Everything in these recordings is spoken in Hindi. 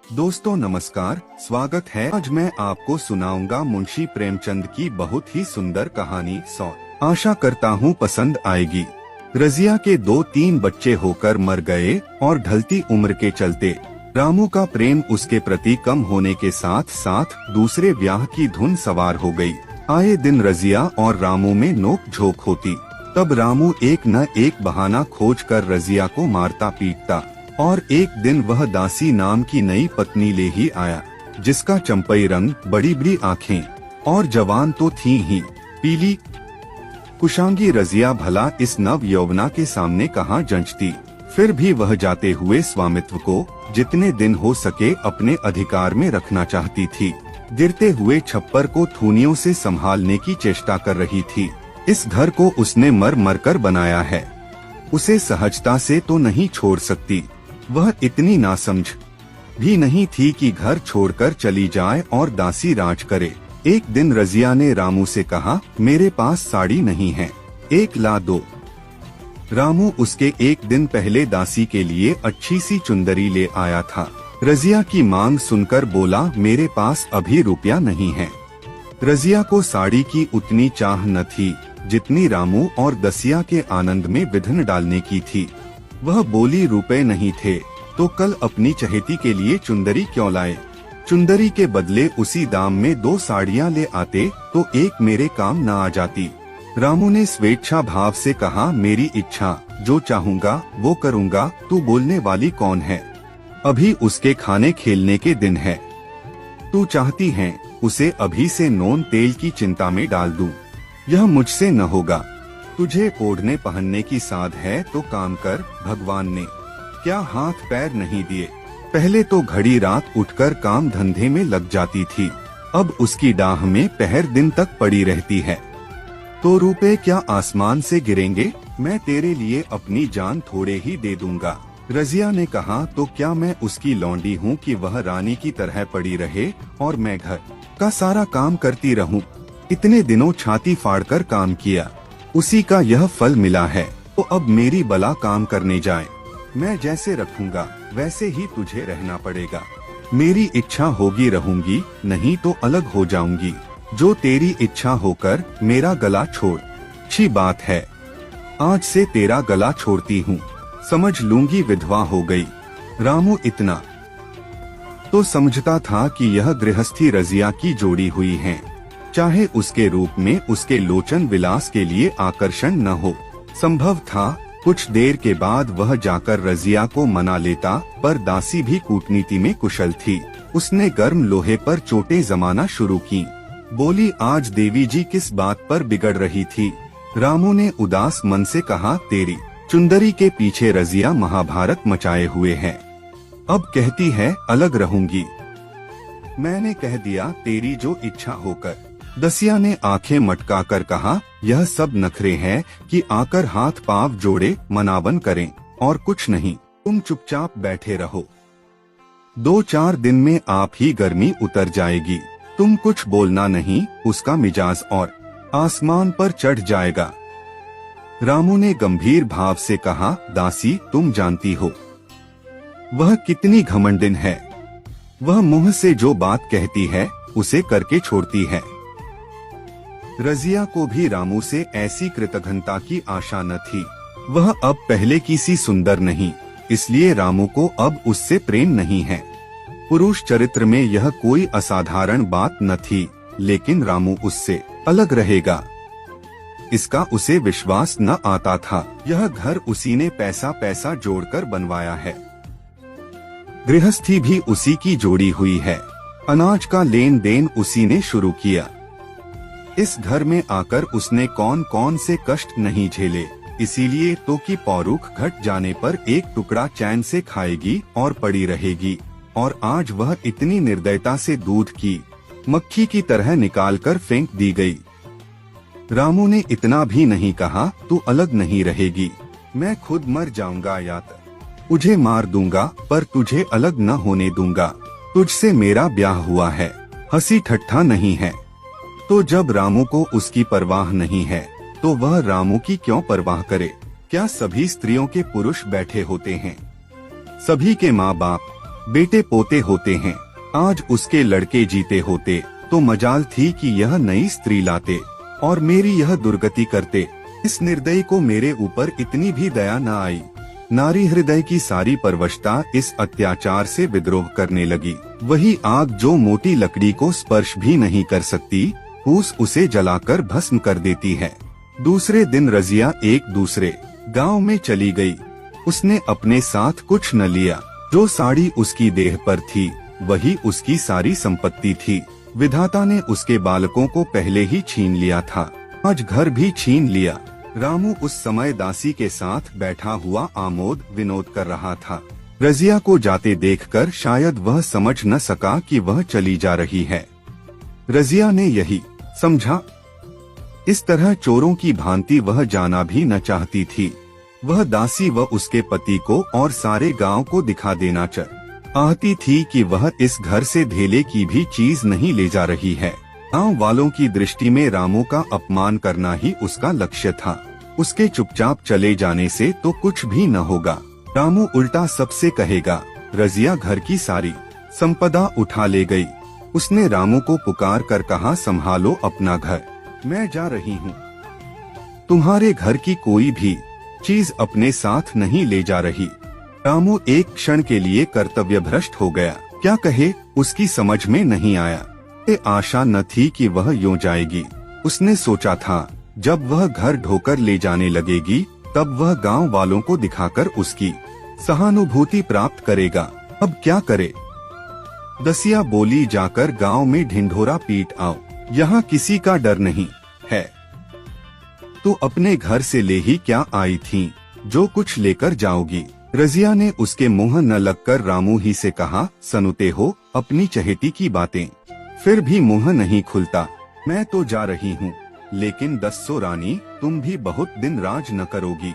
दोस्तों नमस्कार, स्वागत है। आज मैं आपको सुनाऊंगा मुंशी प्रेमचंद की बहुत ही सुंदर कहानी 100। आशा करता हूँ पसंद आएगी। रजिया के 2-3 बच्चे होकर मर गए और ढलती उम्र के चलते रामू का प्रेम उसके प्रति कम होने के साथ साथ दूसरे ब्याह की धुन सवार हो गई। आए दिन रजिया और रामू में नोक झोंक होती। तब रामू एक न एक बहाना खोज कर रजिया को मारता पीटता और एक दिन वह दासी नाम की नई पत्नी ले ही आया, जिसका चंपई रंग, बड़ी बड़ी आँखें और जवान तो थी ही पीली कुशांगी। रजिया भला इस नव यौवना के सामने कहाँ जंचती। फिर भी वह जाते हुए स्वामित्व को जितने दिन हो सके अपने अधिकार में रखना चाहती थी। गिरते हुए छप्पर को थूनियों से संभालने की चेष्टा कर रही थी। इस घर को उसने मर मर कर बनाया है, उसे सहजता से तो नहीं छोड़ सकती। वह इतनी नासमझ भी नहीं थी कि घर छोड़कर चली जाए और दासी राज करे। एक दिन रजिया ने रामू से कहा, मेरे पास साड़ी नहीं है, एक ला दो। रामू उसके एक दिन पहले दासी के लिए अच्छी सी चुंदरी ले आया था। रजिया की मांग सुनकर बोला, मेरे पास अभी रुपया नहीं है। रजिया को साड़ी की उतनी चाह न थी जितनी रामू और दसिया के आनंद में विघ्न डालने की थी। वह बोली, रुपए नहीं थे तो कल अपनी चहेती के लिए चुंदरी क्यों लाए। चुंदरी के बदले उसी दाम में 2 साड़ियाँ ले आते तो एक मेरे काम न आ जाती। रामू ने स्वेच्छा भाव से कहा, मेरी इच्छा, जो चाहूँगा वो करूँगा, तू बोलने वाली कौन है। अभी उसके खाने खेलने के दिन है। तू चाहती है उसे अभी से नोन तेल की चिंता में डाल दूं। यह मुझसे न होगा। तुझे ओढ़ने पहनने की साध है तो काम कर। भगवान ने क्या हाथ पैर नहीं दिए। पहले तो घड़ी रात उठकर काम धंधे में लग जाती थी, अब उसकी डाह में पहर दिन तक पड़ी रहती है। तो रुपए क्या आसमान से गिरेंगे। मैं तेरे लिए अपनी जान थोड़े ही दे दूंगा। रजिया ने कहा, तो क्या मैं उसकी लौंडी हूँ कि वह रानी की तरह पड़ी रहे और मैं घर का सारा काम करती रहूं। इतने दिनों छाती फाड़कर काम किया, उसी का यह फल मिला है। तो अब मेरी बला काम करने जाए। मैं जैसे रखूंगा वैसे ही तुझे रहना पड़ेगा। मेरी इच्छा होगी रहूंगी, नहीं तो अलग हो जाऊंगी। जो तेरी इच्छा होकर मेरा गला छोड़। अच्छी बात है, आज से तेरा गला छोड़ती हूँ। समझ लूंगी विधवा हो गई। रामू इतना तो समझता था कि यह गृहस्थी रजिया की जोड़ी हुई है, चाहे उसके रूप में उसके लोचन विलास के लिए आकर्षण न हो। संभव था कुछ देर के बाद वह जाकर रजिया को मना लेता, पर दासी भी कूटनीति में कुशल थी। उसने गर्म लोहे पर चोटें जमाना शुरू की। बोली, आज देवी जी किस बात पर बिगड़ रही थी। रामू ने उदास मन से कहा, तेरी चुंदरी के पीछे रजिया महाभारत मचाए हुए है। अब कहती है अलग रहूंगी। मैंने कह दिया, तेरी जो इच्छा होकर। दसिया ने आंखें मटकाकर कहा, यह सब नखरे हैं कि आकर हाथ पांव जोड़े मनावन करें और कुछ नहीं। तुम चुपचाप बैठे रहो। 2-4 दिन में आप ही गर्मी उतर जाएगी। तुम कुछ बोलना नहीं, उसका मिजाज और आसमान पर चढ़ जाएगा। रामू ने गंभीर भाव से कहा, दासी तुम जानती हो वह कितनी घमंडिन है। वह मुंह से जो बात कहती है उसे करके छोड़ती है। रजिया को भी रामू से ऐसी कृतघ्नता की आशा न थी। वह अब पहले की सी सुंदर नहीं, इसलिए रामू को अब उससे प्रेम नहीं है। पुरुष चरित्र में यह कोई असाधारण बात न थी, लेकिन रामू उससे अलग रहेगा इसका उसे विश्वास न आता था। यह घर उसी ने पैसा पैसा जोड़कर बनवाया है। गृहस्थी भी उसी की जोड़ी हुई है। अनाज का लेन देन उसी ने शुरू किया। इस घर में आकर उसने कौन कौन से कष्ट नहीं झेले। इसीलिए तो कि पौरुख घट जाने पर एक टुकड़ा चैन से खाएगी और पड़ी रहेगी। और आज वह इतनी निर्दयता से दूध की मक्खी की तरह निकालकर फेंक दी गई। रामू ने इतना भी नहीं कहा, तू अलग नहीं रहेगी। मैं खुद मर जाऊंगा या तुझे मार दूंगा, पर तुझे अलग न होने दूंगा। तुझसे मेरा ब्याह हुआ है, हंसी ठट्ठा नहीं है। तो जब रामू को उसकी परवाह नहीं है तो वह रामू की क्यों परवाह करे। क्या सभी स्त्रियों के पुरुष बैठे होते हैं? सभी के माँ बाप बेटे पोते होते हैं। आज उसके लड़के जीते होते तो मजाल थी कि यह नई स्त्री लाते और मेरी यह दुर्गति करते। इस निर्दयी को मेरे ऊपर इतनी भी दया न आई। नारी हृदय की सारी परवशता इस अत्याचार से विद्रोह करने लगी। वही आग जो मोटी लकड़ी को स्पर्श भी नहीं कर सकती, फूस उसे जलाकर भस्म कर देती है। दूसरे दिन रजिया एक दूसरे गांव में चली गई। उसने अपने साथ कुछ न लिया। जो साड़ी उसकी देह पर थी वही उसकी सारी संपत्ति थी। विधाता ने उसके बालकों को पहले ही छीन लिया था, आज घर भी छीन लिया। रामू उस समय दासी के साथ बैठा हुआ आमोद विनोद कर रहा था। रजिया को जाते देखकर शायद वह समझ न सका कि वह चली जा रही है। रजिया ने यही समझा। इस तरह चोरों की भांति वह जाना भी न चाहती थी। वह दासी व उसके पति को और सारे गांव को दिखा देना चाहती थी कि वह इस घर से धेले की भी चीज नहीं ले जा रही है। गांव वालों की दृष्टि में रामू का अपमान करना ही उसका लक्ष्य था। उसके चुपचाप चले जाने से तो कुछ भी न होगा। रामू उल्टा सबसे कहेगा। रजिया घर की सारी संपदा उठा ले गई। उसने रामू को पुकार कर कहा, संभालो अपना घर, मैं जा रही हूँ। तुम्हारे घर की कोई भी चीज अपने साथ नहीं ले जा रही। रामू एक क्षण के लिए कर्तव्य भ्रष्ट हो गया। क्या कहे उसकी समझ में नहीं आया। ये आशा न थी कि वह यूं जाएगी। उसने सोचा था जब वह घर ढोकर ले जाने लगेगी तब वह गांव वालों को दिखाकर उसकी सहानुभूति प्राप्त करेगा। अब क्या करे। दसिया बोली, जाकर गांव में ढिंढोरा पीट आओ, यहाँ किसी का डर नहीं है। तो अपने घर से ले ही क्या आई थी, जो कुछ लेकर जाओगी। रजिया ने उसके मुंह न लगकर रामू ही से कहा, सुनते हो अपनी चहेती की बातें, फिर भी मुंह नहीं खुलता। मैं तो जा रही हूँ, लेकिन दस्सो रानी तुम भी बहुत दिन राज न करोगी।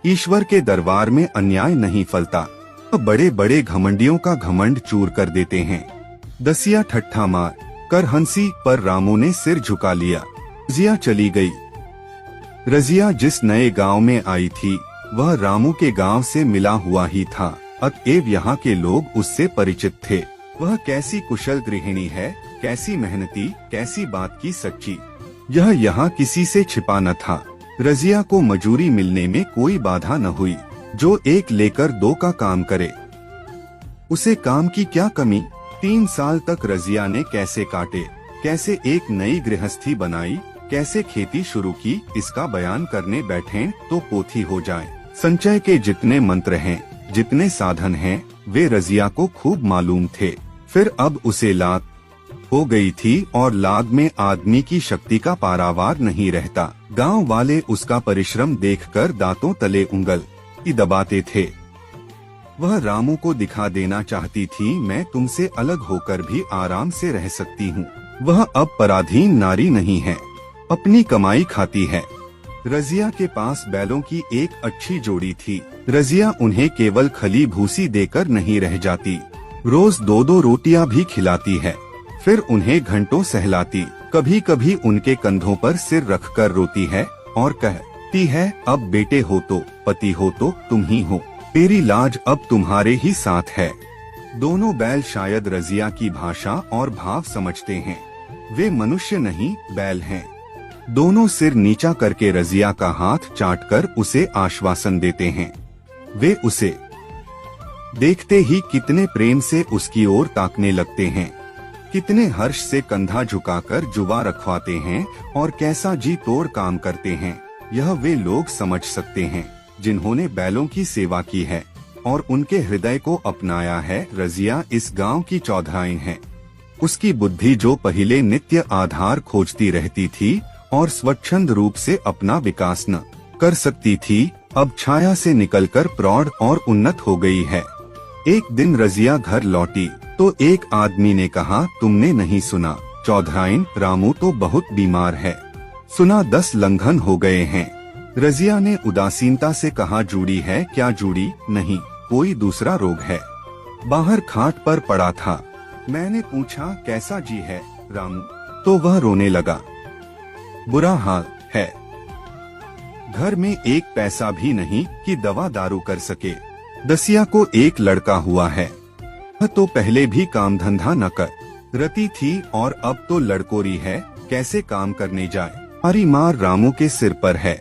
ईश्वर के दरबार में अन्याय नहीं फलता। बड़े बड़े घमंडियों का घमंड चूर कर देते हैं। दसिया ठट्ठा मार कर हंसी पर रामू ने सिर झुका लिया। रजिया चली गई। रजिया जिस नए गांव में आई थी वह रामू के गांव से मिला हुआ ही था, अतएव यहाँ के लोग उससे परिचित थे। वह कैसी कुशल गृहिणी है, कैसी मेहनती, कैसी बात की सच्ची, यह यहाँ किसी से छिपा न था। रजिया को मजूरी मिलने में कोई बाधा न हुई। जो एक लेकर दो का काम करे, उसे काम की क्या कमी। 3 साल तक रजिया ने कैसे काटे, कैसे एक नई गृहस्थी बनाई, कैसे खेती शुरू की, इसका बयान करने बैठे तो पोथी हो जाए। संचय के जितने मंत्र हैं, जितने साधन हैं, वे रजिया को खूब मालूम थे। फिर अब उसे लाग हो गई थी और लाग में आदमी की शक्ति का पारावार नहीं रहता। गांव वाले उसका परिश्रम देखकर दांतों तले उंगल दबाते थे। वह रामू को दिखा देना चाहती थी, मैं तुमसे अलग होकर भी आराम से रह सकती हूँ। वह अब पराधीन नारी नहीं है, अपनी कमाई खाती है। रजिया के पास बैलों की एक अच्छी जोड़ी थी। रजिया उन्हें केवल खली भूसी देकर नहीं रह जाती, रोज 2-2 रोटियां भी खिलाती है। फिर उन्हें घंटों सहलाती, कभी कभी उनके कंधों पर सिर रखकर रोती है और कहती है, अब बेटे हो तो, पति हो तो तुम ही हो, मेरी लाज अब तुम्हारे ही साथ है। दोनों बैल शायद रजिया की भाषा और भाव समझते हैं। वे मनुष्य नहीं बैल हैं। दोनों सिर नीचा करके रजिया का हाथ चाटकर उसे आश्वासन देते हैं। वे उसे देखते ही कितने प्रेम से उसकी ओर ताकने लगते हैं, कितने हर्ष से कंधा झुकाकर जुवा रखवाते हैं और कैसा जी तोड़ काम करते हैं। यह वे लोग समझ सकते हैं जिन्होंने बैलों की सेवा की है और उनके हृदय को अपनाया है। रजिया इस गांव की चौधाइन है। उसकी बुद्धि जो पहले नित्य आधार खोजती रहती थी और स्वच्छंद रूप से अपना विकास न कर सकती थी, अब छाया से निकलकर प्रौढ़ और उन्नत हो गई है। एक दिन रजिया घर लौटी तो एक आदमी ने कहा, तुमने नहीं सुना, चौधराइन रामू तो बहुत बीमार है, सुना 10 लंघन हो गए हैं। रजिया ने उदासीनता से कहा, जूड़ी है क्या? जूड़ी नहीं, कोई दूसरा रोग है। बाहर खाट पर पड़ा था। मैंने पूछा, कैसा जी है रामू? तो वह रोने लगा, बुरा हाल है, घर में एक पैसा भी नहीं कि दवा दारू कर सके। दसिया को एक लड़का हुआ है, वह तो पहले भी काम धंधा न कर रती थी और अब तो लड़कोरी है, कैसे काम करने जाए। हमारी मार रामू के सिर पर है,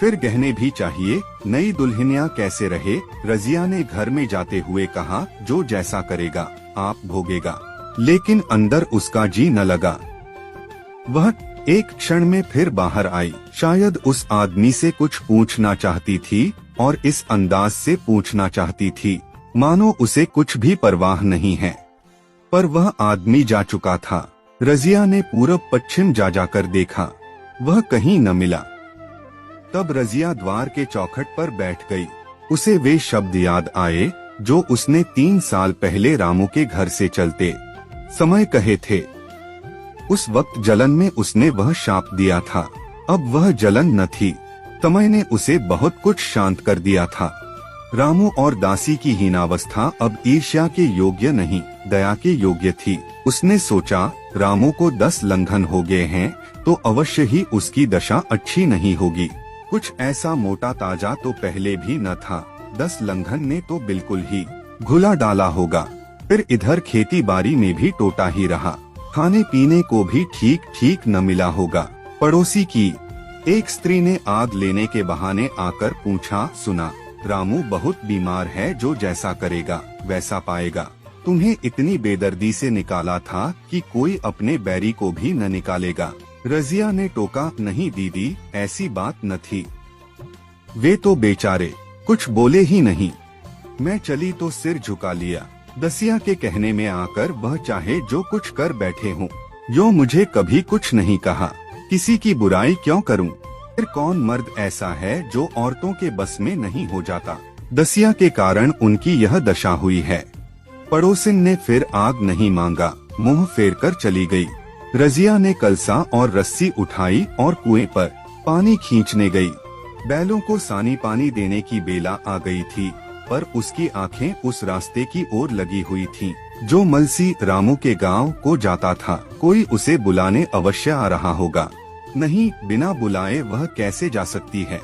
फिर गहने भी चाहिए, नई दुल्हनिया कैसे रहे। रजिया ने घर में जाते हुए कहा, जो जैसा करेगा आप भोगेगा। लेकिन अंदर उसका जी न लगा। वह एक क्षण में फिर बाहर आई। शायद उस आदमी से कुछ पूछना चाहती थी और इस अंदाज से पूछना चाहती थी मानो उसे कुछ भी परवाह नहीं है। पर वह आदमी जा चुका था। रजिया ने पूरब पश्चिम जा जाकर देखा, वह कहीं न मिला। तब रजिया द्वार के चौखट पर बैठ गई। उसे वे शब्द याद आए जो उसने 3 साल पहले रामू के घर से चलते समय कहे थे। उस वक्त जलन में उसने वह शाप दिया था। अब वह जलन न थी, समय ने उसे बहुत कुछ शांत कर दिया था। रामू और दासी की हीनावस्था अब ईर्ष्या के योग्य नहीं, दया के योग्य थी। उसने सोचा, रामू को 10 लंघन हो गए हैं तो अवश्य ही उसकी दशा अच्छी नहीं होगी। कुछ ऐसा मोटा ताजा तो पहले भी न था, 10 लंघन ने तो बिल्कुल ही घुला डाला होगा। फिर इधर खेती बाड़ी में भी टोटा ही रहा, खाने पीने को भी ठीक ठीक न मिला होगा। पड़ोसी की एक स्त्री ने आग लेने के बहाने आकर पूछा, सुना रामू बहुत बीमार है, जो जैसा करेगा वैसा पाएगा। तुम्हें इतनी बेदर्दी से निकाला था कि कोई अपने बैरी को भी न निकालेगा। रजिया ने टोका, नहीं दीदी ऐसी बात न थी, वे तो बेचारे कुछ बोले ही नहीं। मैं चली तो सिर झुका लिया। दसिया के कहने में आकर वह चाहे जो कुछ कर बैठे हों, यो मुझे कभी कुछ नहीं कहा, किसी की बुराई क्यों करूं। फिर कौन मर्द ऐसा है जो औरतों के बस में नहीं हो जाता। दसिया के कारण उनकी यह दशा हुई है। पड़ोसिन ने फिर आग नहीं मांगा, मुंह फेर कर चली गई। रजिया ने कलसा और रस्सी उठाई और कुएं पर पानी खींचने गई। बैलों को सानी पानी देने की बेला आ गई थी, पर उसकी आंखें उस रास्ते की ओर लगी हुई थीं, जो मलसी रामू के गांव को जाता था। कोई उसे बुलाने अवश्य आ रहा होगा। नहीं, बिना बुलाए वह कैसे जा सकती है।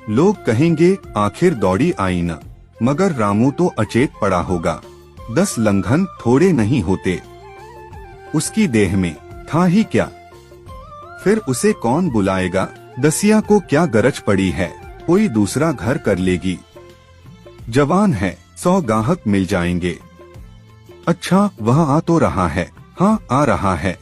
लोग कहेंगे आखिर दौड़ी आई न, मगर रामू तो अचेत पड़ा होगा। 10 लंघन थोड़े नहीं होते, उसकी देह में था ही क्या। फिर उसे कौन बुलाएगा। दसिया को क्या गरज पड़ी है, कोई दूसरा घर कर लेगी। जवान है, 100 गाहक मिल जाएंगे। अच्छा वह आ तो रहा है। हाँ आ रहा है।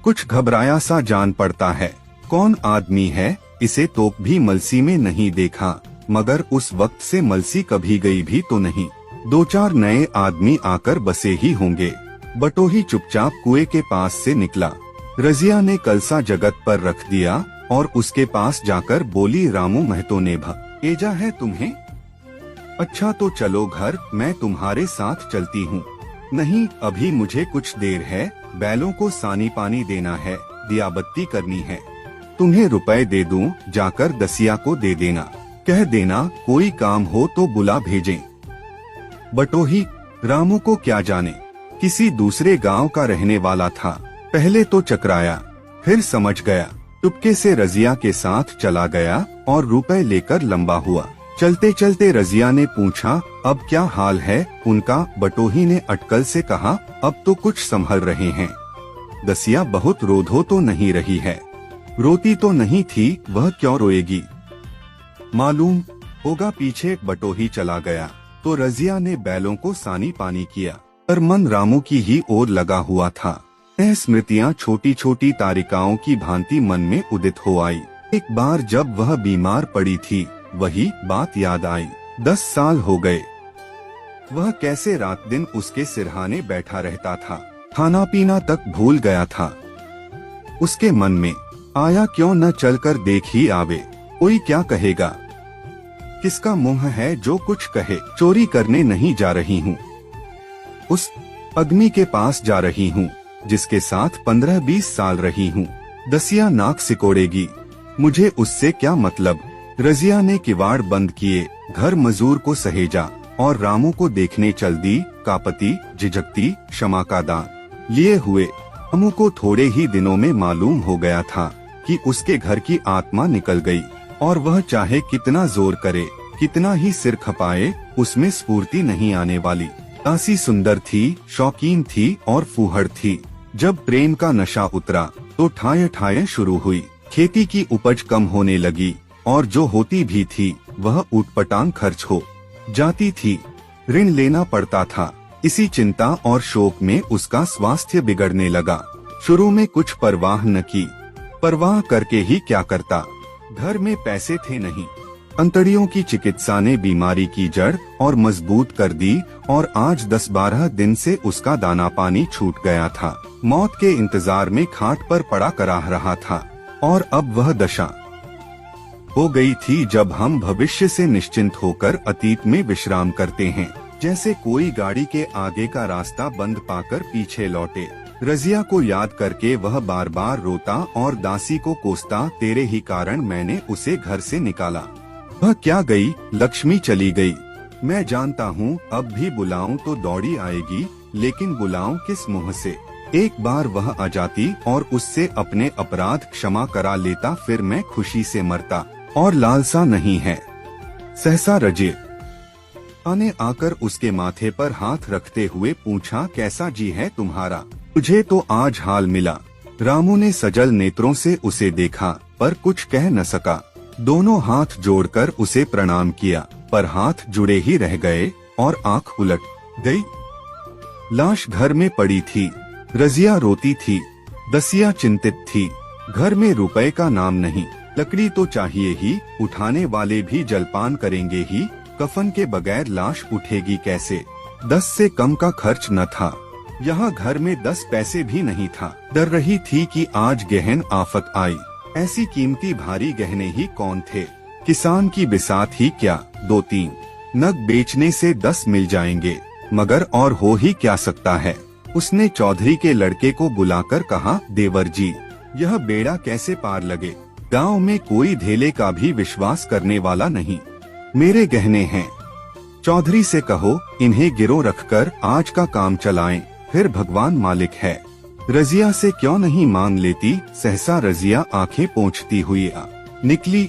कुछ घबराया सा जान पड़ता है। कौन आदमी है, इसे तो भी मलसी में नहीं देखा, मगर उस वक्त से मलसी कभी गई भी तो नहीं। 2-4 नए आदमी आकर बसे ही होंगे। बटोही चुपचाप कुएं के पास से निकला। रजिया ने कलसा जगत पर रख दिया और उसके पास जाकर बोली, रामू महतो ने भेजा है तुम्हें? अच्छा तो चलो घर, मैं तुम्हारे साथ चलती हूँ। नहीं अभी मुझे कुछ देर है, बैलों को सानी पानी देना है, दिया बत्ती करनी है। तुम्हें रुपए दे दूं, जाकर दसिया को दे देना, कह देना कोई काम हो तो बुला भेजें। बटोही रामू को क्या जाने, किसी दूसरे गांव का रहने वाला था। पहले तो चकराया, फिर समझ गया। चुपके से रजिया के साथ चला गया और रुपए लेकर लंबा हुआ। चलते चलते रजिया ने पूछा, अब क्या हाल है उनका? बटोही ने अटकल से कहा, अब तो कुछ संभल रहे हैं। दसिया बहुत रोधो तो नहीं रही है। रोती तो नहीं थी, वह क्यों रोएगी? मालूम होगा पीछे। बटोही चला गया तो रजिया ने बैलों को सानी पानी किया, पर मन रामू की ही ओर लगा हुआ था। यह स्मृतियाँ छोटी छोटी तारिकाओं की भांति मन में उदित हो आई। एक बार जब वह बीमार पड़ी थी, वही बात याद आई। 10 साल हो गए। वह कैसे रात दिन उसके सिरहाने बैठा रहता था, खाना पीना तक भूल गया था। उसके मन में आया, क्यों न चलकर देख ही आवे, कोई क्या कहेगा। किसका मुंह है जो कुछ कहे। चोरी करने नहीं जा रही हूँ, उस आदमी के पास जा रही हूँ जिसके साथ 15-20 साल रही हूँ। दसिया नाक सिकोड़ेगी, मुझे उससे क्या मतलब। रजिया ने किवाड़ बंद किए, घर मजूर को सहेजा और रामू को देखने चल दी। कापती, झिझकती, क्षमा का दान लिए हुए। रामू को थोड़े ही दिनों में मालूम हो गया था कि उसके घर की आत्मा निकल गई और वह चाहे कितना जोर करे, कितना ही सिर खपाए, उसमें स्फूर्ति नहीं आने वाली। दासी सुंदर थी, शौकीन थी और फूहड़ थी। जब प्रेम का नशा उतरा तो ठाय ठाय शुरू हुई। खेती की उपज कम होने लगी और जो होती भी थी वह ऊटपटांग खर्च हो जाती थी। ऋण लेना पड़ता था। इसी चिंता और शोक में उसका स्वास्थ्य बिगड़ने लगा। शुरू में कुछ परवाह न की, परवाह करके ही क्या करता, घर में पैसे थे नहीं। अंतड़ियों की चिकित्सा ने बीमारी की जड़ और मजबूत कर दी और आज 10-12 दिन से उसका दाना पानी छूट गया था। मौत के इंतजार में खाट पर पड़ा कराह रहा था और अब वह दशा हो गई थी जब हम भविष्य से निश्चिंत होकर अतीत में विश्राम करते हैं। जैसे कोई गाड़ी के आगे का रास्ता बंद पाकर पीछे लौटे। रजिया को याद करके वह बार बार रोता और दासी को कोसता, तेरे ही कारण मैंने उसे घर से निकाला। वह क्या गई, लक्ष्मी चली गई। मैं जानता हूँ अब भी बुलाऊं तो दौड़ी आएगी, लेकिन बुलाऊं किस मुंह से। एक बार वह आ जाती और उससे अपने अपराध क्षमा करा लेता, फिर मैं खुशी से मरता। और लालसा नहीं है। सहसा रजिया ने आकर उसके माथे पर हाथ रखते हुए पूछा, कैसा जी है तुम्हारा? तुझे तो आज हाल मिला। रामू ने सजल नेत्रों से उसे देखा पर कुछ कह न सका। दोनों हाथ जोड़कर उसे प्रणाम किया, पर हाथ जुड़े ही रह गए और आंख उलट गई। लाश घर में पड़ी थी। रजिया रोती थी, दसिया चिंतित थी। घर में रुपए का नाम नहीं। लकड़ी तो चाहिए ही, उठाने वाले भी जलपान करेंगे ही। कफन के बगैर लाश उठेगी कैसे? 10 से कम का खर्च न था। यहाँ घर में 10 पैसे भी नहीं था। डर रही थी कि आज गहन आफत आई। ऐसी कीमती भारी गहने ही कौन थे? किसान की बिसात ही क्या, 2-3 नग बेचने से 10 मिल जाएंगे, मगर और हो ही क्या सकता है। उसने चौधरी के लड़के को बुलाकर कहा, देवर जी, यह बेड़ा कैसे पार लगे? गांव में कोई धेले का भी विश्वास करने वाला नहीं। मेरे गहने हैं। चौधरी से कहो इन्हें गिरोह रखकर आज का काम चलाएं, फिर भगवान मालिक है। रजिया से क्यों नहीं मांग लेती? सहसा रजिया आंखें पोंछती हुई निकली।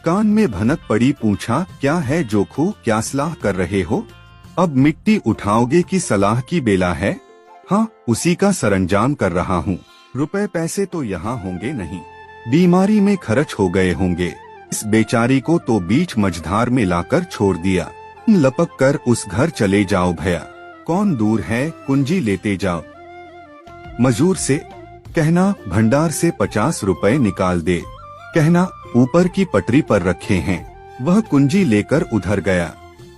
कान में भनक पड़ी, पूछा, क्या है जोखू, क्या सलाह कर रहे हो? अब मिट्टी उठाओगे की सलाह की बेला है? हाँ, उसी का सरंजाम कर रहा हूँ। रुपए पैसे तो यहाँ होंगे नहीं, बीमारी में खर्च हो गए होंगे। इस बेचारी को तो बीच मझधार में लाकर छोड़ दिया। लपक कर उस घर चले जाओ भैया, कौन दूर है, कुंजी लेते जाओ। मजूर से कहना भंडार से 50 रुपए निकाल दे। कहना ऊपर की पटरी पर रखे हैं। वह कुंजी लेकर उधर गया।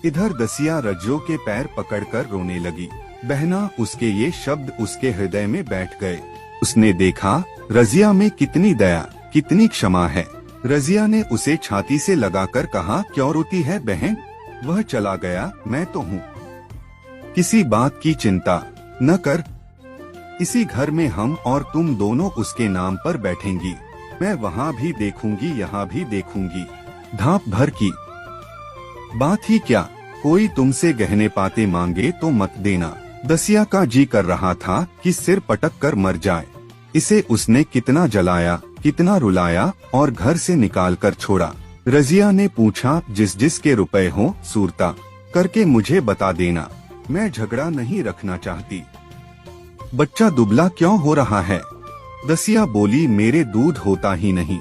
इधर दसिया रज्जो के पैर पकड़कर रोने लगी। बहना, उसके ये शब्द उसके हृदय में बैठ गए। उसने देखा रजिया में कितनी दया, कितनी क्षमा है। रजिया ने उसे छाती से लगाकर कहा, क्यों रोती है बहन? वह चला गया, मैं तो हूँ। किसी बात की चिंता न कर। इसी घर में हम और तुम दोनों उसके नाम पर बैठेंगी। मैं वहाँ भी देखूंगी, यहाँ भी देखूंगी। धाप भर की बात ही क्या। कोई तुमसे गहने पाते मांगे तो मत देना। दसिया का जी कर रहा था कि सिर पटक कर मर जाए। इसे उसने कितना जलाया, कितना रुलाया और घर से निकाल कर छोड़ा। रजिया ने पूछा, जिस जिस के रुपए हो सूरता करके मुझे बता देना। मैं झगड़ा नहीं रखना चाहती। बच्चा दुबला क्यों हो रहा है? दसिया बोली, मेरे दूध होता ही नहीं।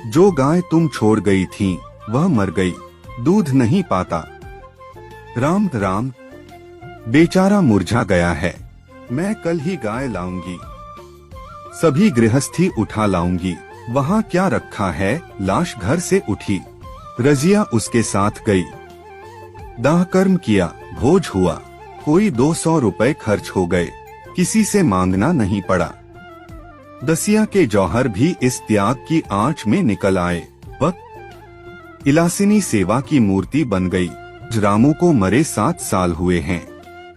जो गाय तुम छोड़ गई थी वह मर गई, दूध नहीं पाता। राम राम, बेचारा मुरझा गया है। मैं कल ही गाय लाऊंगी, सभी गृहस्थी उठा लाऊंगी। वहाँ क्या रखा है? लाश घर से उठी। रजिया उसके साथ गई। दाह कर्म किया, भोज हुआ। कोई 200 रुपए खर्च हो गए। किसी से मांगना नहीं पड़ा। दसिया के जौहर भी इस त्याग की आंच में निकल आए। वक्त इलासिनी सेवा की मूर्ति बन गई। रामू को मरे 7 साल हुए हैं।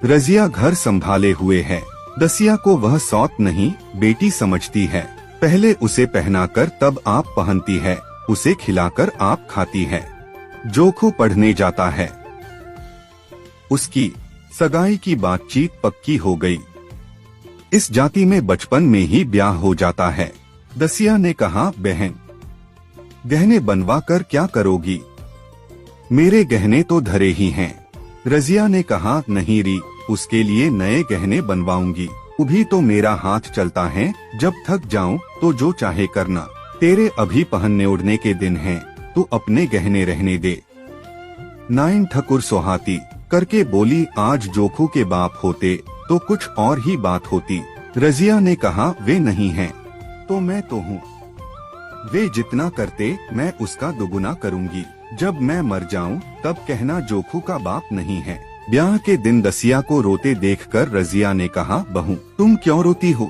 रजिया घर संभाले हुए है। दसिया को वह सौत नहीं, बेटी समझती है। पहले उसे पहनाकर तब आप पहनती है, उसे खिलाकर आप खाती है। जोखू पढ़ने जाता है। उसकी सगाई की बातचीत पक्की हो गई। इस जाति में बचपन में ही ब्याह हो जाता है। दसिया ने कहा, बहन, गहने बनवा कर क्या करोगी? मेरे गहने तो धरे ही हैं। रजिया ने कहा, नहीं री, उसके लिए नए गहने बनवाऊंगी। अभी तो मेरा हाथ चलता है, जब थक जाऊं तो जो चाहे करना। तेरे अभी पहनने ओढ़ने के दिन हैं, तू अपने गहने रहने दे। नाइन ठकुर सोहाती करके बोली, आज जोखू के बाप होते तो कुछ और ही बात होती। रजिया ने कहा, वे नहीं हैं तो मैं तो हूँ। वे जितना करते मैं उसका दुगुना करूँगी। जब मैं मर जाऊं तब कहना जोखू का बाप नहीं है। ब्याह के दिन दसिया को रोते देखकर रजिया ने कहा, बहू तुम क्यों रोती हो?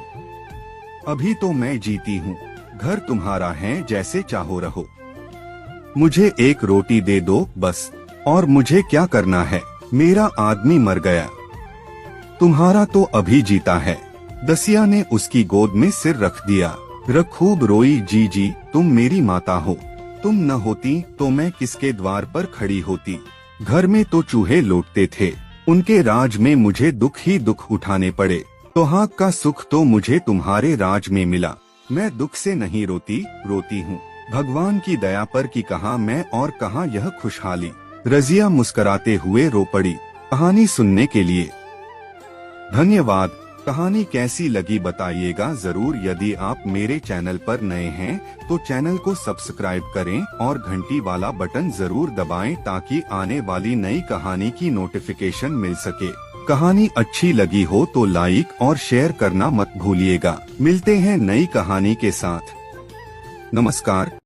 अभी तो मैं जीती हूँ, घर तुम्हारा है, जैसे चाहो रहो। मुझे एक रोटी दे दो बस, और मुझे क्या करना है, मेरा आदमी मर गया, तुम्हारा तो अभी जीता है। दसिया ने उसकी गोद में सिर रख दिया। खूब रोई, जी तुम मेरी माता हो, तुम न होती तो मैं किसके द्वार पर खड़ी होती। घर में तो चूहे लौटते थे, उनके राज में मुझे दुख ही दुख उठाने पड़े। सुहाग का सुख तो मुझे तुम्हारे राज में मिला। मैं दुख से नहीं रोती, रोती हूँ भगवान की दया पर कि कहाँ मैं और कहाँ यह खुशहाली। रजिया मुस्कुराते हुए रो पड़ी। कहानी सुनने के लिए धन्यवाद। कहानी कैसी लगी बताइएगा जरूर। यदि आप मेरे चैनल पर नए हैं तो चैनल को सब्सक्राइब करें और घंटी वाला बटन जरूर दबाएं ताकि आने वाली नई कहानी की नोटिफिकेशन मिल सके। कहानी अच्छी लगी हो तो लाइक और शेयर करना मत भूलिएगा। मिलते हैं नई कहानी के साथ। नमस्कार।